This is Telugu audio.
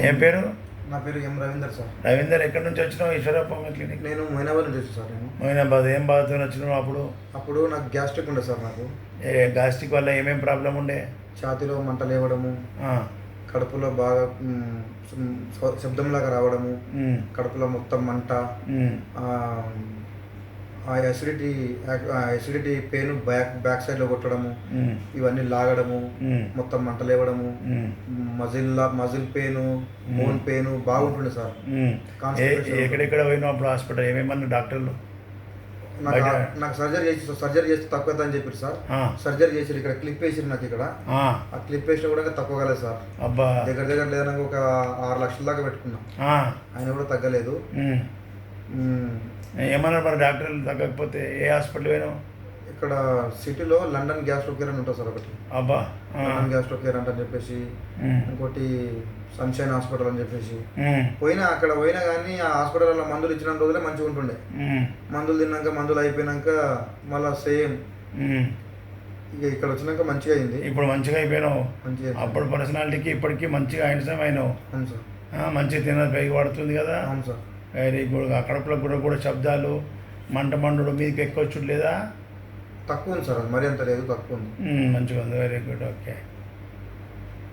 ఏం పేరు? నా పేరు ఎం రవీందర్ సార్. రవీందర్, ఎక్కడి నుంచి వచ్చినావు? ఈశ్వరప్ప క్లినిక్. నేను మొయినాబాద్ నుంచి వచ్చాను సార్. మొయినాబాద్. ఏం బాధతో వచ్చినావు అప్పుడు నాకు గ్యాస్ట్రిక్ ఉండే సార్. నాకు గ్యాస్ట్రిక్ వల్ల ఏమేం ప్రాబ్లం ఉండే? ఛాతీలో మంట లేవడము, కడుపులో బాగా శబ్దంలాగా రావడము, కడుపులో మొత్తం మంట, ఎసిడిటీ పెయిన్ బ్యాక్ సైడ్లో కొట్టడము, ఇవన్నీ లాగడము, మొత్తం మంట లేవడము, మజిల్ పెయిన్, బోన్ పెయిన్ బాగుంటుండే సార్. ఎక్కడెక్కడ పోయినావు అప్పుడు హాస్పిటల్? ఏమేమన్నా డాక్టర్లు? నాకు సర్జరీ చేసి తక్కువ అని చెప్పారు సార్. సర్జరీ చేసి ఇక్కడ క్లిప్ వేసిరు నాకు. ఇక్కడ ఆ క్లిప్ వేసినా కూడా తక్కువ కాలేదు సార్. అబ్బా, దగ్గర లేదనగా ఒక 6 లక్షల దాకా పెట్టుకున్నాం. ఆయన కూడా తగ్గలేదు. ఏమన్నా మరి డాక్టర్లు తగ్గకపోతే ఏ హాస్పిటల్ పోయినావు? ఇక్కడ సిటీలో లండన్ గ్యాస్ట్రో కేర్ అని ఉంటుంది సార్ ఒకటి. అబ్బా, లండన్ గ్యాస్ట్రో కేర్ అని చెప్పేసి, ఇంకోటి సన్షైన్ హాస్పిటల్ అని చెప్పేసి అక్కడ పోయినా కానీ ఆ హాస్పిటల్లో మందులు ఇచ్చిన రోజులే మంచిగా ఉంటుండే. మందులు తిన్నాక, మందులు అయిపోయినాక మళ్ళీ సేమ్ ఇక ఇక్కడ వచ్చినాక మంచిగా అయింది. ఇప్పుడు మంచిగా అయిపోయినావు. మంచిగా అప్పుడు పర్సనాలిటీకి ఇప్పటికీ మంచిగా హ్యాండ్సమ్ అయినావు. అవును సార్. మంచిగా తిన్నది పైకి పడుతుంది కదా. అవును సార్. Very good. కడుపులో కూడా శబ్దాలు, మంటమండు మీదకి ఎక్కువ వచ్చుడు లేదా? తక్కువ ఉంది సార్. అది మరీ అంత లేదు, తక్కువ ఉంది. మంచిగా ఉంది. Very good. ఓకే.